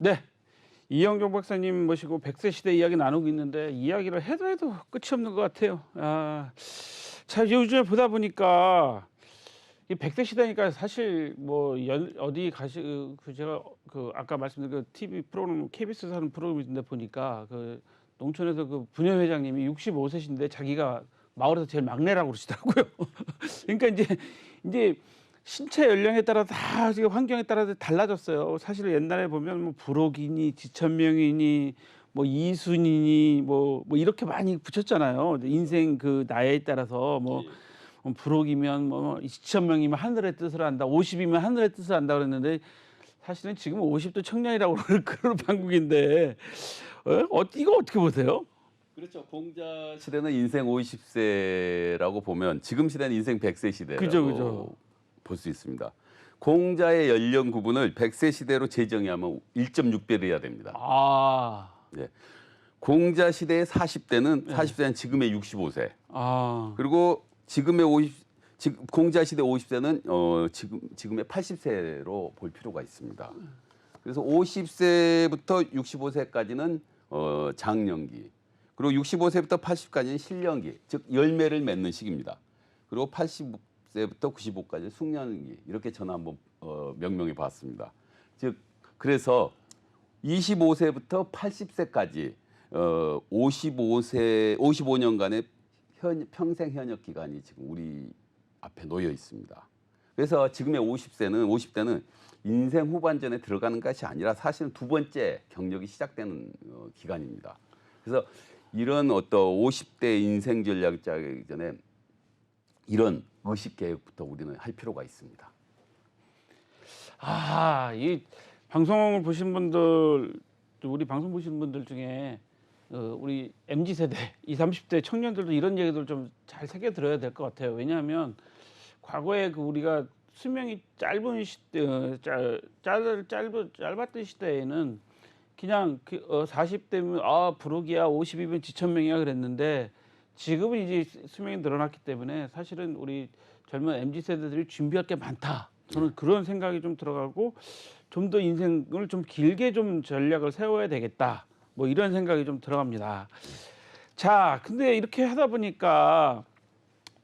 네. 이영종 박사님 모시고 100세 시대 이야기 나누고 있는데 이야기를 해도 끝이 없는 것 같아요. 자, 요즘에 보다 보니까 이 100세 시대니까 사실 뭐 어디 제가 그 아까 말씀드린 그 TV 프로그램 KBS에서 하는 프로그램인데 보니까 그 농촌에서 그 부녀회장님이 65세신데 자기가 마을에서 제일 막내라고 그러시더라고요. 그러니까 이제 신체 연령에 따라 다 지금 환경에 따라서 달라졌어요. 사실 옛날에 보면 뭐 불혹이니 지천명이니 뭐 이순이니 뭐 이렇게 많이 붙였잖아요. 인생 그 나이에 따라서 뭐 예. 불혹이면 뭐 지천명이면 하늘의 뜻을 안다. 50이면 하늘의 뜻을 안다 그랬는데 사실은 지금 50도 청년이라고 그런 방국인데 이거 어떻게 보세요? 그렇죠. 공자 시대는 인생 50세라고 보면 지금 시대는 인생 100세 그죠, 그죠. 시대라고 볼 수 있습니다. 공자의 연령 구분을 100세 시대로 재정하면 1.6배를 해야 됩니다. 아. 네. 공자 시대의 40대는 네. 40세는 지금의 65세. 아. 그리고 지금의 지금 공자 시대 50세는 지금의 80세로 볼 필요가 있습니다. 그래서 50세부터 65세까지는 장년기. 그리고 65세부터 80까지는 신령기, 즉 열매를 맺는 시기입니다. 그리고 80세부터 95까지 숙련기 이렇게 저는 한번 명명해 봤습니다. 즉 그래서 25세부터 80세까지 55년간의 평생 현역 기간이 지금 우리 앞에 놓여 있습니다. 그래서 지금의 50대는 인생 후반전에 들어가는 것이 아니라 사실은 두 번째 경력이 시작되는 기간입니다. 그래서 이런 어떤 50대 인생 전략 짜기 전에 이런 의식 계획부터 우리는 할 필요가 있습니다. 이 방송을 보신 분들, 또 우리 방송 보시는 분들 중에 우리 MZ 세대, 20, 30대 청년들도 이런 얘기들 좀 잘 새겨 들어야 될 것 같아요. 왜냐하면 과거에 그 우리가 수명이 짧은 시대, 짧았던 시대에는 그냥 40대면 부록이야, 50이면 지천명이야 그랬는데 지금은 이제 수명이 늘어났기 때문에 사실은 우리 젊은 MZ 세대들이 준비할 게 많다. 저는 그런 생각이 좀 들어가고 좀 더 인생을 좀 길게 좀 전략을 세워야 되겠다. 뭐 이런 생각이 좀 들어갑니다. 자, 근데 이렇게 하다 보니까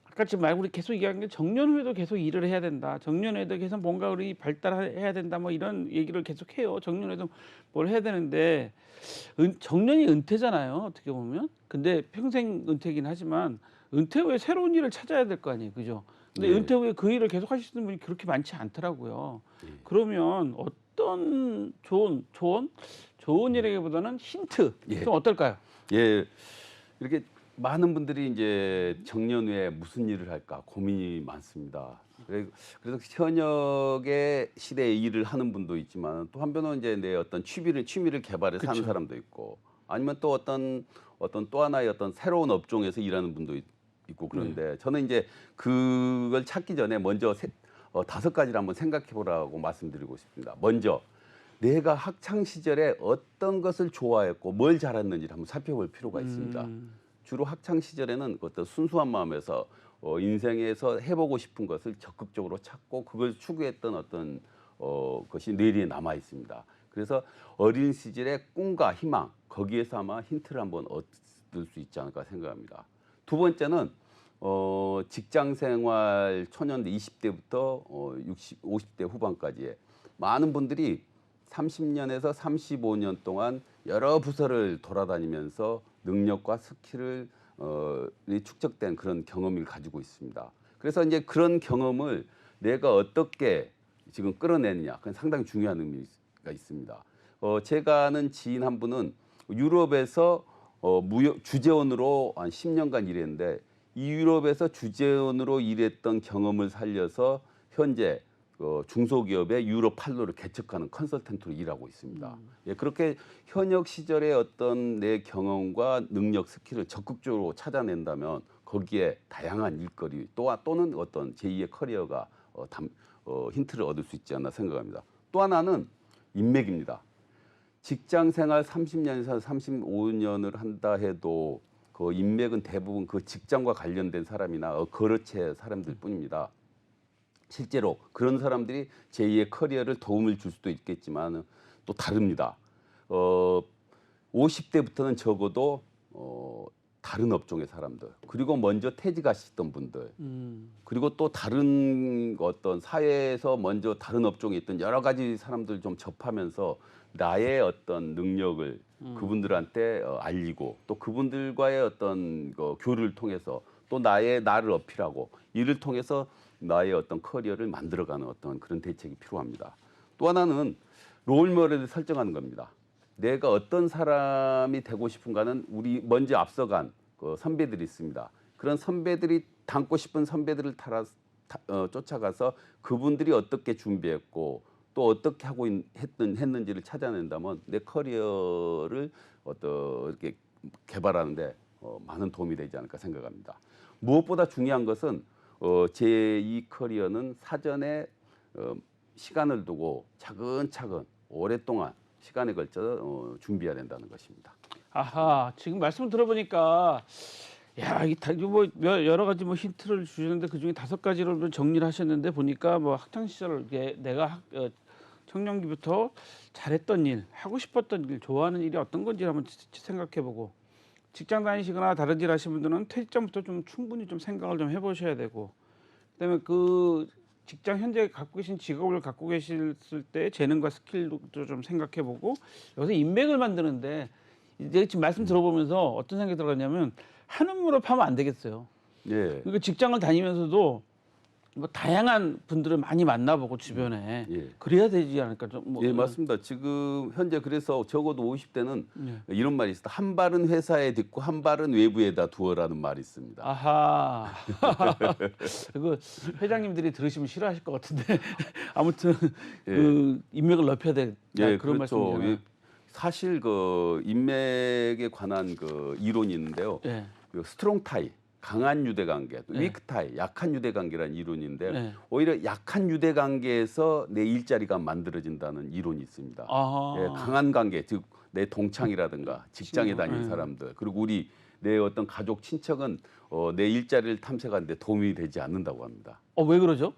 아까 지금 우리 계속 얘기한 게 정년 후에도 계속 일을 해야 된다. 정년 후에도 계속 뭔가 우리 발달해야 된다. 뭐 이런 얘기를 계속 해요. 정년 후에도 뭘 해야 되는데 정년이 은퇴잖아요. 어떻게 보면. 근데 평생 은퇴긴 하지만 은퇴 후에 새로운 일을 찾아야 될 거 아니에요. 그죠? 근데 네. 은퇴 후에 그 일을 계속 하시는 분이 그렇게 많지 않더라고요. 그러면 어떤 좋은 일이기보다는 힌트 예. 좀 어떨까요? 예, 이렇게 많은 분들이 이제 정년 후에 무슨 일을 할까 고민이 많습니다. 그래서 현역의 시대에 일을 하는 분도 있지만 또 한편은 이제 내 어떤 취미를 개발해 사는 그쵸. 사람도 있고 아니면 또 어떤 또 하나의 어떤 새로운 업종에서 일하는 분도 있고 그런데 저는 이제 그걸 찾기 전에 먼저 5가지를 한번 생각해 보라고 말씀드리고 싶습니다. 먼저 내가 학창 시절에 어떤 것을 좋아했고 뭘 잘했는지를 한번 살펴볼 필요가 있습니다. 주로 학창 시절에는 어떤 순수한 마음에서 인생에서 해보고 싶은 것을 적극적으로 찾고 그걸 추구했던 어떤 것이 뇌리에 남아 있습니다. 그래서 어린 시절의 꿈과 희망 거기에서 아마 힌트를 한번 얻을 수 있지 않을까 생각합니다. 두 번째는 직장 생활 초년대 20대부터 50대 후반까지의 많은 분들이 30년에서 35년 동안 여러 부서를 돌아다니면서 능력과 스킬을 축적된 그런 경험을 가지고 있습니다. 그래서 이제 그런 경험을 내가 어떻게 지금 끌어내느냐, 그건 상당히 중요한 의미가 있습니다. 제가 아는 지인 한 분은 유럽에서 주재원으로 한 10년간 일했는데 이 유럽에서 주재원으로 일했던 경험을 살려서 현재 중소기업의 유럽 판로를 개척하는 컨설턴트로 일하고 있습니다. 예, 그렇게 현역 시절의 어떤 내 경험과 능력, 스킬을 적극적으로 찾아낸다면 거기에 다양한 일거리 또는 어떤 제2의 커리어가 힌트를 얻을 수 있지 않나 생각합니다. 또 하나는 인맥입니다. 직장 생활 30년에서 35년을 한다 해도 그 인맥은 대부분 그 직장과 관련된 사람이나 거래처 사람들 뿐입니다. 실제로 그런 사람들이 제2의 커리어를 도움을 줄 수도 있겠지만 또 다릅니다. 50대부터는 적어도 다른 업종의 사람들, 그리고 먼저 퇴직하셨던 분들, 그리고 또 다른 어떤 사회에서 먼저 다른 업종에 있던 여러 가지 사람들 좀 접하면서 나의 어떤 능력을 그분들한테 알리고 또 그분들과의 어떤 교류를 통해서 또 나를 어필하고 이를 통해서 나의 어떤 커리어를 만들어가는 어떤 그런 대책이 필요합니다. 또 하나는 롤모델을 설정하는 겁니다. 내가 어떤 사람이 되고 싶은가는 우리 먼저 앞서간 선배들이 있습니다. 그런 선배들이 닮고 싶은 선배들을 쫓아가서 그분들이 어떻게 준비했고 또 어떻게 하고 했는지를 찾아낸다면 내 커리어를 어떻게 개발하는데 많은 도움이 되지 않을까 생각합니다. 무엇보다 중요한 것은 제 이 커리어는 사전에 시간을 두고 차근차근 오랫동안 시간에 걸쳐 준비해야 된다는 것입니다. 아하, 지금 말씀 들어보니까 야, 뭐 여러 가지 뭐 힌트를 주셨는데 그중에 5가지로 정리를 하셨는데 보니까 뭐 학창 시절 내가 청년기부터 잘했던 일, 하고 싶었던 일, 좋아하는 일이 어떤 건지 한번 생각해보고 직장 다니시거나 다른 일 하시는 분들은 퇴직 전부터 좀 충분히 좀 생각을 좀 해보셔야 되고 그다음에 그 직장 현재 갖고 계신 직업을 갖고 계실 때 재능과 스킬도 좀 생각해보고 여기서 인맥을 만드는데 이제 지금 말씀 들어보면서 어떤 생각이 들어갔냐면 하는 무릎 하면 안 되겠어요. 예. 그러니까 직장을 다니면서도 뭐 다양한 분들을 많이 만나보고 주변에 예. 그래야 되지 않을까 좀 뭐. 예, 맞습니다. 지금 현재 그래서 적어도 50대는 예. 이런 말이 있습니다. 한 발은 회사에 딛고 한 발은 외부에다 두어라는 말이 있습니다. 아하. 그거 회장님들이 들으시면 싫어하실 것 같은데 아무튼 예. 그 인맥을 넓혀야 된다 예, 그런 그렇죠. 말씀이잖아요. 사실 그 인맥에 관한 그 이론이 있는데요. 예. 그 스트롱 타이, 강한 유대 관계, 또 네. 위크 타이, 약한 유대 관계라는 이론인데 네. 오히려 약한 유대 관계에서 내 일자리가 만들어진다는 이론이 있습니다. 아하. 예, 강한 관계, 즉 내 동창이라든가 직장에 친구, 다니는 예. 사람들, 그리고 내 어떤 가족 친척은 내 일자리를 탐색하는데 도움이 되지 않는다고 합니다. 왜 그러죠?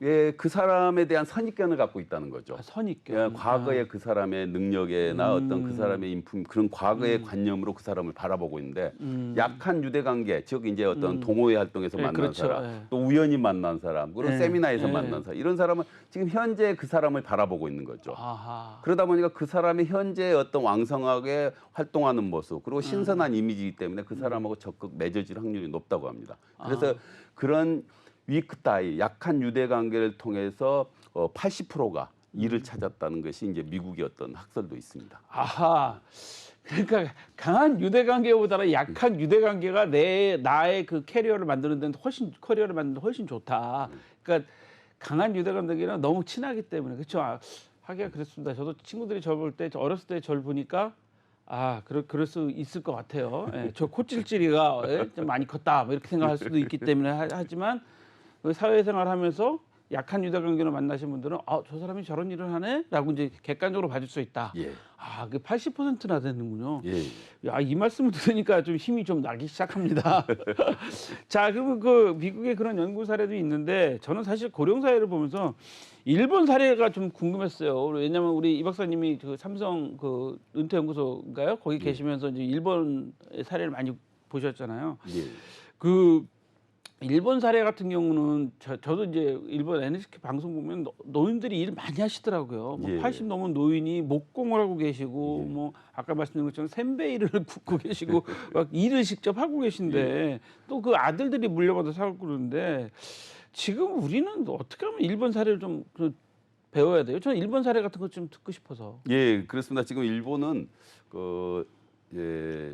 예, 그 사람에 대한 선입견을 갖고 있다는 거죠. 선입견. 예, 과거의 그 사람의 능력이나 어떤 그 사람의 인품, 그런 과거의 관념으로 그 사람을 바라보고 있는데 약한 유대 관계, 즉 이제 어떤 동호회 활동에서 예, 만난 그렇죠. 사람, 예. 또 우연히 만난 사람, 그리고 예, 세미나에서 예. 만난 사람, 이런 사람은 지금 현재 그 사람을 바라보고 있는 거죠. 아하. 그러다 보니까 그 사람이 현재 어떤 왕성하게 활동하는 모습, 그리고 신선한 이미지이기 때문에 그 사람하고 적극 맺어질 확률이 높다고 합니다. 그래서 그런 위크 타이, 약한 유대 관계를 통해서 80%가 일을 찾았다는 것이 이제 미국의 어떤 학설도 있습니다. 아하. 그러니까 강한 유대 관계보다는 약한 유대 관계가 나의 그 커리어를 만드는 데는 훨씬 좋다. 그러니까 강한 유대 관계는 너무 친하기 때문에 그렇죠. 하기가 그랬습니다. 저도 친구들이 저 볼 때 어렸을 때 저를 보니까 그럴 수 있을 것 같아요. 예, 저 코찔찔이가 좀 많이 컸다. 뭐 이렇게 생각할 수도 있기 때문에 하지만 사회생활하면서 약한 유대 관계를 만나신 분들은 저 사람이 저런 일을 하네라고 이제 객관적으로 봐줄 수 있다. 예. 그게 80%나 되는군요. 예. 야, 이 말씀을 들으니까 좀 힘이 좀 나기 시작합니다. 자, 그리고 그 미국의 그런 연구 사례도 있는데 저는 사실 고령 사회를 보면서 일본 사례가 좀 궁금했어요. 왜냐하면 우리 이 박사님이 그 삼성 그 은퇴 연구소인가요? 거기 계시면서 이제 일본 사례를 많이 보셨잖아요. 예. 그 일본 사례 같은 경우는 저도 이제 일본 NHK 방송 보면 노인들이 일 많이 하시더라고요. 뭐 예. 80 넘은 노인이 목공을 하고 계시고 예. 뭐 아까 말씀드린 것처럼 샌베이를 굽고 계시고 막 일을 직접 하고 계신데 또 그 아들들이 물려받아 살고 그러는데 지금 우리는 어떻게 하면 일본 사례를 좀 배워야 돼요? 저는 일본 사례 같은 거 좀 듣고 싶어서. 예, 그렇습니다. 지금 일본은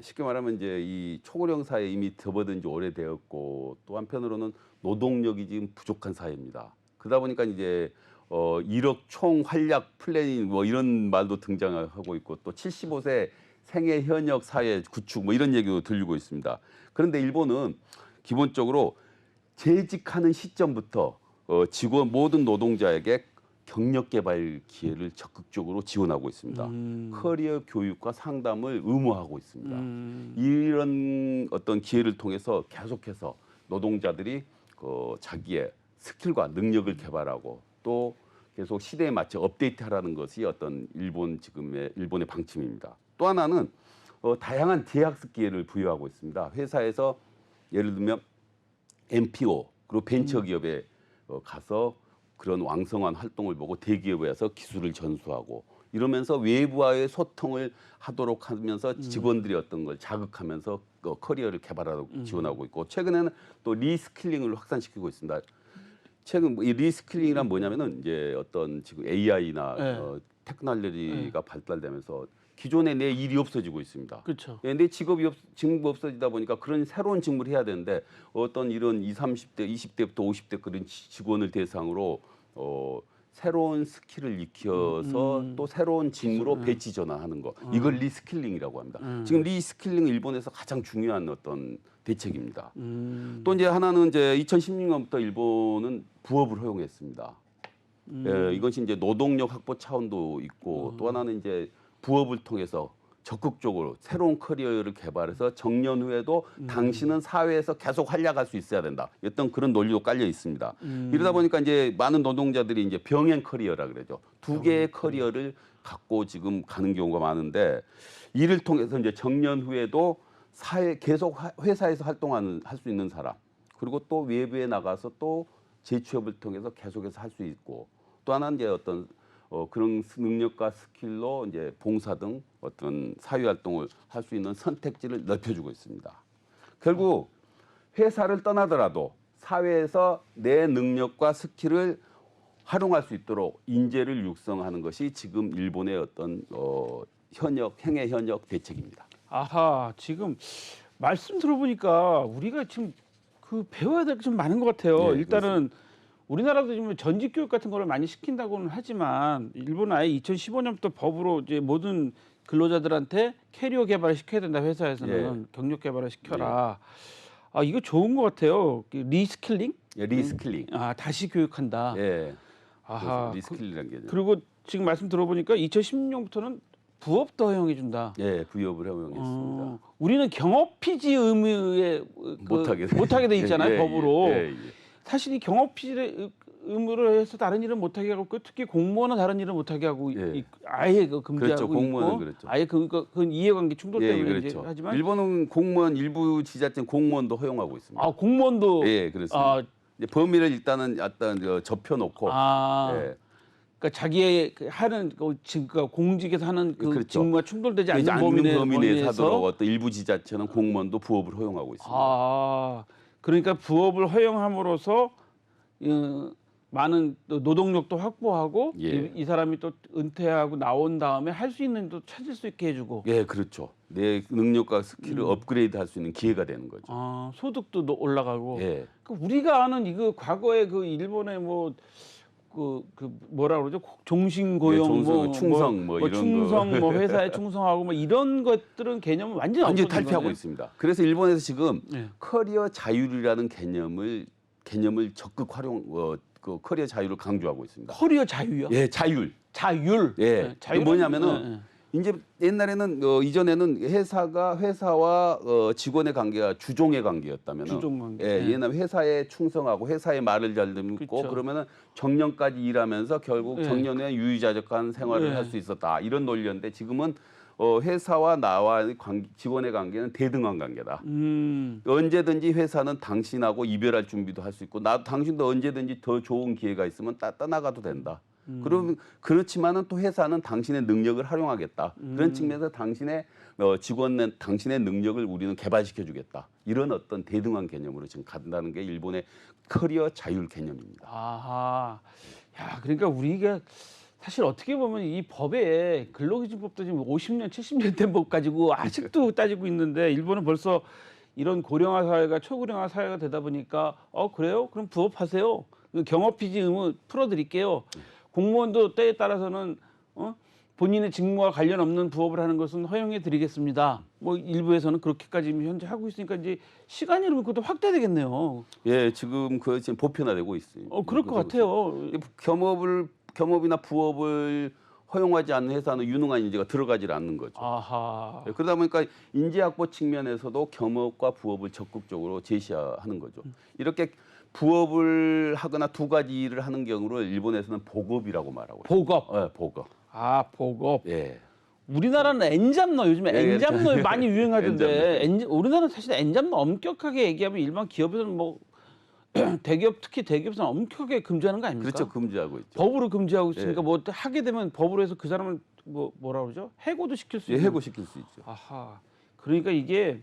쉽게 말하면 이제 이 초고령 사회에 이미 접어든 지 오래되었고 또 한편으로는 노동력이 지금 부족한 사회입니다. 그러다 보니까 이제 1억 총 활약 플래닝 뭐 이런 말도 등장하고 있고 또 75세 생애 현역 사회 구축 뭐 이런 얘기도 들리고 있습니다. 그런데 일본은 기본적으로 재직하는 시점부터 직원 모든 노동자에게 경력 개발 기회를 적극적으로 지원하고 있습니다. 커리어 교육과 상담을 의무화하고 있습니다. 이런 어떤 기회를 통해서 계속해서 노동자들이 자기의 스킬과 능력을 개발하고 또 계속 시대에 맞춰 업데이트하라는 것이 어떤 일본의 방침입니다. 또 하나는 다양한 재학습 기회를 부여하고 있습니다. 회사에서 예를 들면 MPO 그리고 벤처 기업에 가서 그런 왕성한 활동을 보고 대기업에 와서 기술을 전수하고 이러면서 외부와의 소통을 하도록 하면서 직원들이 어떤 걸 자극하면서 커리어를 개발하고 지원하고 있고 최근에는 또 리스킬링을 확산시키고 있습니다. 최근 이 리스킬링이란 뭐냐면은 이제 어떤 지금 AI나 네. 테크놀로지가 발달되면서 기존에 내 일이 없어지고 있습니다. 그렇죠. 내 직업이 없어지다 보니까 그런 새로운 직무를 해야 되는데 어떤 이런 20, 30대, 20대부터 50대 그런 직원을 대상으로 새로운 스킬을 익혀서 또 새로운 직무로 배치 전환하는 거 이걸 리스킬링이라고 합니다. 지금 리스킬링은 일본에서 가장 중요한 어떤 대책입니다. 또 이제 하나는 이제 2016년부터 일본은 부업을 허용했습니다. 예, 이것이 이제 노동력 확보 차원도 있고 또 하나는 이제 부업을 통해서 적극적으로 새로운 커리어를 개발해서 정년 후에도 당신은 사회에서 계속 활약할 수 있어야 된다. 어떤 그런 논리도 깔려 있습니다. 이러다 보니까 이제 많은 노동자들이 이제 병행 커리어라 그러죠. 두 개의 커리어를 갖고 지금 가는 경우가 많은데 이를 통해서 이제 정년 후에도 계속 회사에서 할 수 있는 사람 그리고 또 외부에 나가서 또 재취업을 통해서 계속해서 할 수 있고 또 하나는 이제 어떤 그런 능력과 스킬로 이제 봉사 등 어떤 사회 활동을 할 수 있는 선택지를 넓혀주고 있습니다. 결국 회사를 떠나더라도 사회에서 내 능력과 스킬을 활용할 수 있도록 인재를 육성하는 것이 지금 일본의 어떤 행해 현역 대책입니다. 아하, 지금 말씀 들어보니까 우리가 지금 그 배워야 될 게 좀 많은 것 같아요. 네, 일단은 우리나라도 지금 전직 교육 같은 거를 많이 시킨다고는 하지만 일본은 아예 2015년부터 법으로 이제 모든 근로자들한테 캐리어 개발을 시켜야 된다. 회사에서는 경력 개발을 시켜라. 아, 이거 좋은 것 같아요. 리스킬링? 예, 리스킬링. 아, 다시 교육한다. 예. 아하. 리스킬링이라는 개념. 그리고 지금 말씀 들어보니까 2016년부터는 부업도 허용해 준다. 예, 부업을 허용했습니다. 우리는 경업피지 의무에 못하게 돼 있잖아요. 법으로. 사실 이 경업피지 의무를 해서 다른 일은 못하게 하고 특히 공무원은 다른 일을 못하게 하고 아예 금지하고 그렇죠. 공무원은 있고 그렇죠. 아예 그건 이해관계 충돌 때문에 그렇죠. 하지만 일본은 공무원 일부 지자체 공무원도 허용하고 있습니다. 아 공무원도 예, 그렇습니다. 이제 범위를 일단은 접혀놓고 그러니까 자기의 하는 공직에서 하는 그 그렇죠. 직무가 충돌되지 않는 범위 내에서 하도록 어떤 일부 지자체는 공무원도 부업을 허용하고 있습니다. 아, 그러니까 부업을 허용함으로써 많은 노동력도 확보하고 이 사람이 또 은퇴하고 나온 다음에 할 수 있는 또 찾을 수 있게 해주고. 예, 그렇죠. 내 능력과 스킬을 업그레이드할 수 있는 기회가 되는 거죠. 아, 소득도 올라가고. 예. 우리가 아는 이거 과거에 그 일본의 뭐라 그러죠? 종신고용, 충성 이런 충성, 거. 회사에 충성하고 이런 것들은 개념은 완전히 탈피하고 있습니다. 그래서 일본에서 지금 커리어 자율이라는 개념을 적극 커리어 자율을 강조하고 있습니다. 커리어 자유요? 예, 자율. 예, 자율 뭐냐면은 이제 옛날에는 이전에는 회사와 직원의 관계가 주종의 관계였다면은 주종 관계. 옛날 회사에 충성하고 회사의 말을 잘 듣고 그러면은 정년까지 일하면서 결국 정년 후에 유유자적한 생활을 할 수 있었다 이런 논리였는데 지금은 회사와 나와 직원의 관계는 대등한 관계다. 언제든지 회사는 당신하고 이별할 준비도 할 수 있고 당신도 언제든지 더 좋은 기회가 있으면 떠나가도 된다. 그렇지만은 또 회사는 당신의 능력을 활용하겠다. 그런 측면에서 당신의 당신의 능력을 우리는 개발시켜주겠다. 이런 어떤 대등한 개념으로 지금 간다는 게 일본의 커리어 자율 개념입니다. 아하, 야, 그러니까 우리가 사실 어떻게 보면 이 법에 근로기준법도 지금 50년, 70년 된 법 가지고 아직도 따지고 있는데 일본은 벌써 이런 고령화 사회가 초고령화 사회가 되다 보니까 그래요? 그럼 부업하세요. 경업피지 의무 풀어드릴게요. 공무원도 때에 따라서는 본인의 직무와 관련 없는 부업을 하는 것은 허용해 드리겠습니다. 일부에서는 그렇게까지 현재 하고 있으니까 이제 시간이 흐르면 그것도 확대되겠네요. 예, 지금 지금 보편화되고 있어요. 그럴 것 같아요. 겸업이나 부업을 허용하지 않는 회사는 유능한 인재가 들어가질 않는 거죠. 아하. 그러다 보니까 인재 확보 측면에서도 겸업과 부업을 적극적으로 제시하는 거죠. 이렇게 부업을 하거나 두 가지 일을 하는 경우를 일본에서는 보급이라고 말하고 있어요. 보급. 네, 보급. 아, 보급. 예. 우리나라는 엔잡러 요즘에 예, 엔잡러 많이 유행하던데 엔잡러. 우리나라는 사실 엔잡러 엄격하게 얘기하면 일반 기업에서는 뭐 대기업 특히 대기업에서는 엄격하게 금지하는 거 아닙니까? 그렇죠. 금지하고 있죠. 법으로 금지하고 있으니까 예. 뭐 하게 되면 법으로 해서 그 사람을 뭐라 그러죠? 해고도 시킬 수 예, 있는. 해고시킬 수 있죠. 아하. 그러니까 이게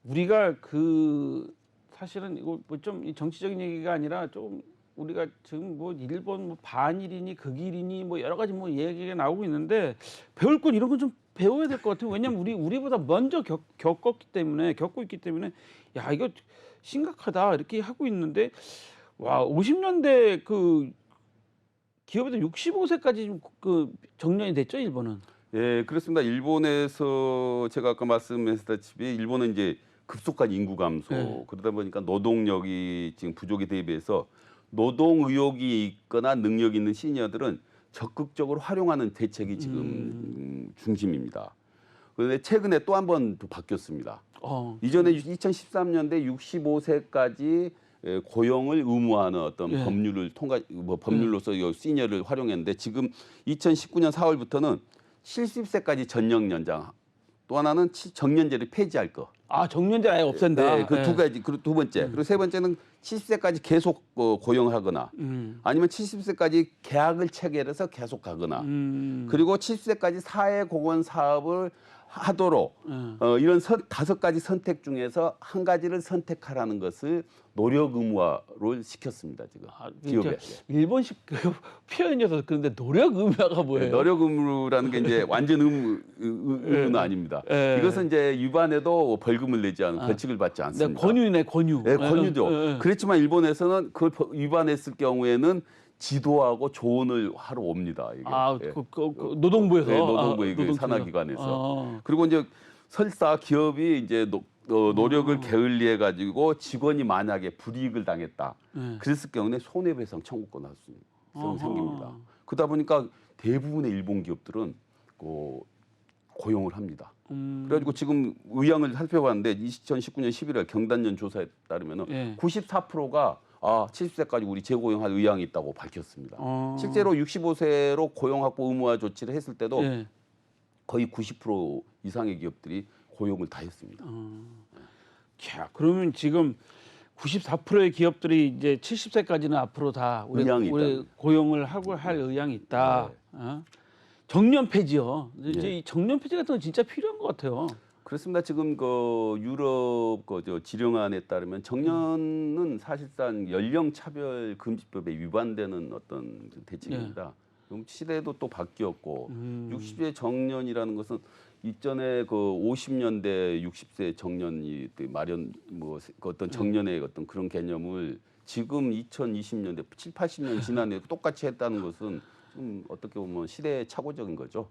우리가 그 사실은 이거 뭐 좀 정치적인 얘기가 아니라 좀 우리가 지금 뭐 일본 뭐 반일이니 극일이니 뭐 여러 가지 뭐 얘기가 나오고 있는데 배울 건 이런 건 좀 배워야 될 것 같아요. 왜냐면 우리보다 먼저 겪고 있기 때문에 야 이거 심각하다 이렇게 하고 있는데 와 50년대 그 기업에도 65세까지 그 정년이 됐죠 일본은. 예, 그렇습니다. 일본에서 제가 아까 말씀했다시피 일본은 이제 급속한 인구 감소 네. 그러다 보니까 노동력이 지금 부족에 대비해서 노동 의욕이 있거나 능력 있는 시니어들은 적극적으로 활용하는 대책이 지금 중심입니다. 그런데 최근에 또 한 번 또 바뀌었습니다. 이전에 2013년대 65세까지 고용을 의무화하는 어떤 예. 법률로서 이 시니어를 활용했는데 지금 2019년 4월부터는 70세까지 전역 연장. 또 하나는 정년제를 폐지할 거. 아 정년제 아예 없앤다. 네, 그 두 예. 가지. 그리고 두 번째. 그리고 세 번째는 70세까지 계속 고용하거나 아니면 70세까지 계약을 체결해서 계속 가거나 그리고 70세까지 사회공헌 사업을 하도록 이런 다섯 가지 선택 중에서 한 가지를 선택하라는 것을 노력 의무화를 시켰습니다. 지금 기업에. 일본식 그 표현이어서 그런데 노력 의무화가 뭐예요? 노력 의무라는 게 이제 완전 의무는 아닙니다. 예. 이것은 이제 위반해도 벌금을 내지 않은 벌칙을 받지 네, 않습니다. 권유네 권유. 네, 권유죠. 예. 그렇지만 일본에서는 그걸 위반했을 경우에는 지도하고 조언을 하러 옵니다. 이게. 아, 예. 그 노동부에서. 네, 노동부의 아, 그 노동부에서. 산하기관에서. 그리고 이제 설사 기업이 이제 노력을 게을리해 가지고 직원이 만약에 불이익을 당했다. 그랬을 경우에 손해배상 청구권 할 수 생깁니다. 그러다 보니까 대부분의 일본 기업들은 고용을 합니다. 그래가지고 지금 의향을 살펴봤는데 2019년 11월 경단련 조사에 따르면은 예. 94%가 70세까지 우리 재고용할 의향이 있다고 밝혔습니다. 실제로 65세로 고용확보 의무화 조치를 했을 때도 예. 거의 90% 이상의 기업들이 고용을 다 했습니다. 야, 그러면 지금 94%의 기업들이 이제 70세까지는 앞으로 다 우리 고용을 하고 할 의향이 있다. 네. 정년 폐지요. 이제 네. 이 정년 폐지 같은 건 진짜 필요한 것 같아요. 그렇습니다. 지금 그 유럽 지령안에 따르면 정년은 사실상 연령차별 금지법에 위반되는 어떤 대책입니다. 그럼 시대도 또 바뀌었고 60세 정년이라는 것은 이전에 그 50년대 60세 정년이 마련 그 어떤 정년의 어떤 그런 개념을 지금 2020년대 7, 80년 지난해 똑같이 했다는 것은 좀 어떻게 보면 시대의 착오적인 거죠.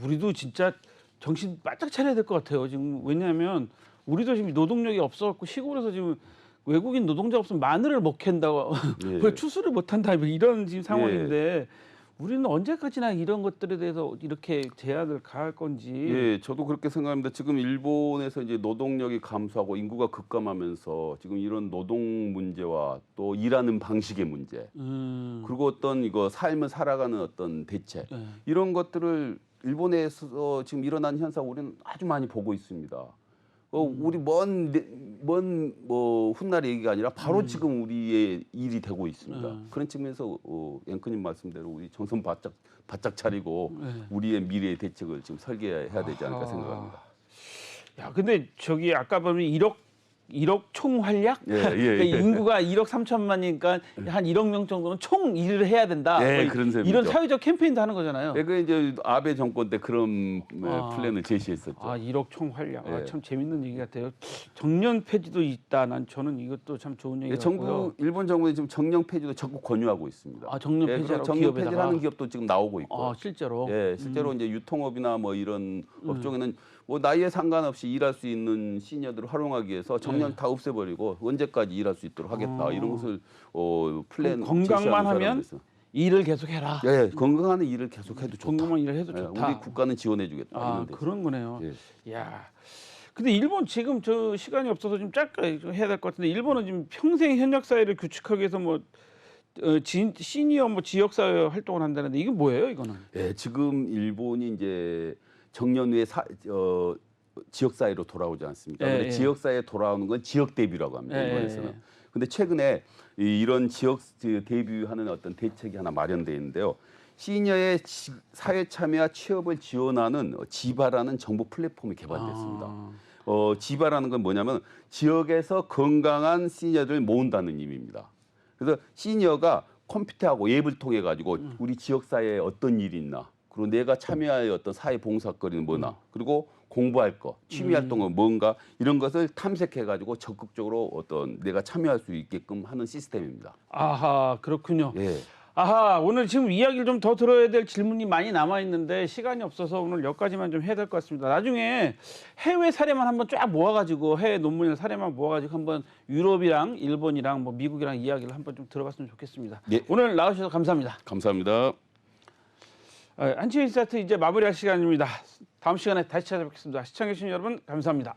우리도 진짜 정신 바짝 차려야 될 것 같아요. 지금 왜냐하면 우리도 지금 노동력이 없어갖고 시골에서 지금 외국인 노동자 없으면 마늘을 못 캔다고 예. 추수를 못 한다 이런 지금 상황인데 우리는 언제까지나 이런 것들에 대해서 이렇게 제한을 가할 건지. 예, 저도 그렇게 생각합니다. 지금 일본에서 이제 노동력이 감소하고 인구가 급감하면서 지금 이런 노동 문제와 또 일하는 방식의 문제 그리고 어떤 삶을 살아가는 어떤 대책 이런 것들을 일본에서 지금 일어난 현상 우리는 아주 많이 보고 있습니다. 우리 먼 훗날 얘기가 아니라 바로 지금 우리의 일이 되고 있습니다. 그런 측면에서 앵커님 말씀대로 우리 정신 바짝 차리고 우리의 미래의 대책을 지금 설계해야 되지 않을까 생각합니다. 야, 근데 저기 아까 보면 1억 총 활약? 예. 인구가 1억 3천만이니까 한 1억 명 정도는 총 일을 해야 된다. 예, 그런 셈이죠. 이런 사회적 캠페인도 하는 거잖아요. 그 이제 아베 정권 때 그런 플랜을 제시했었죠. 1억 총 활약. 예. 참 재밌는 얘기 같아요. 정년 폐지도 있다. 저는 이것도 참 좋은 얘기 같고요. 일본 정부는 지금 정년 폐지도 적극 권유하고 있습니다. 정년 폐지하라고 정년 폐지를 하는 기업도 지금 나오고 있고. 실제로. 예, 실제로 이제 유통업이나 뭐 이런 업종에는 뭐 나이에 상관없이 일할 수 있는 시니어들을 활용하기 위해서 정년 다 없애버리고 언제까지 일할 수 있도록 하겠다 이런 것을 플랜 건강만 하면 일을 계속해라. 예, 건강한 일을 계속해도 좋다. 건강한 일을 해도 좋다. 우리 국가는 지원해주겠다. 그런 거네요. 예. 야, 근데 일본 지금 저 시간이 없어서 좀 짧게 해야 될 것 같은데 일본은 지금 평생 현역 사회를 구축하기 위해서 뭐 시니어 뭐 지역 사회 활동을 한다는데 이게 뭐예요, 이거는? 예, 지금 일본이 이제 정년 후에 지역 사회로 돌아오지 않습니까? 예, 근데 예. 지역 사회에 돌아오는 건 지역 데뷔라고 합니다. 예, 일본에서는. 예. 근데 최근에 이런 지역 데뷔하는 어떤 대책이 하나 마련돼 있는데요. 시니어의 사회 참여와 취업을 지원하는 지바라는 정보 플랫폼이 개발됐습니다. 지바라는 건 뭐냐면 지역에서 건강한 시니어를 모은다는 의미입니다. 그래서 시니어가 컴퓨터하고 앱을 통해 가지고 우리 지역 사회에 어떤 일이 있나, 그리고 내가 참여할 어떤 사회 봉사거리는 뭐나, 그리고 공부할 거, 취미 활동은 뭔가 이런 것을 탐색해 가지고 적극적으로 어떤 내가 참여할 수 있게끔 하는 시스템입니다. 아하, 그렇군요. 예. 아하, 오늘 지금 이야기를 좀 더 들어야 될 질문이 많이 남아 있는데 시간이 없어서 오늘 여기까지만 좀 해야 될 것 같습니다. 나중에 해외 사례만 한번 쫙 모아가지고 해외 논문이나 사례만 모아가지고 한번 유럽이랑 일본이랑 뭐 미국이랑 이야기를 한번 좀 들어봤으면 좋겠습니다. 예. 오늘 나와주셔서 감사합니다. 감사합니다. 한치의 인사이트 이제 마무리할 시간입니다. 다음 시간에 다시 찾아뵙겠습니다. 시청해주신 여러분 감사합니다.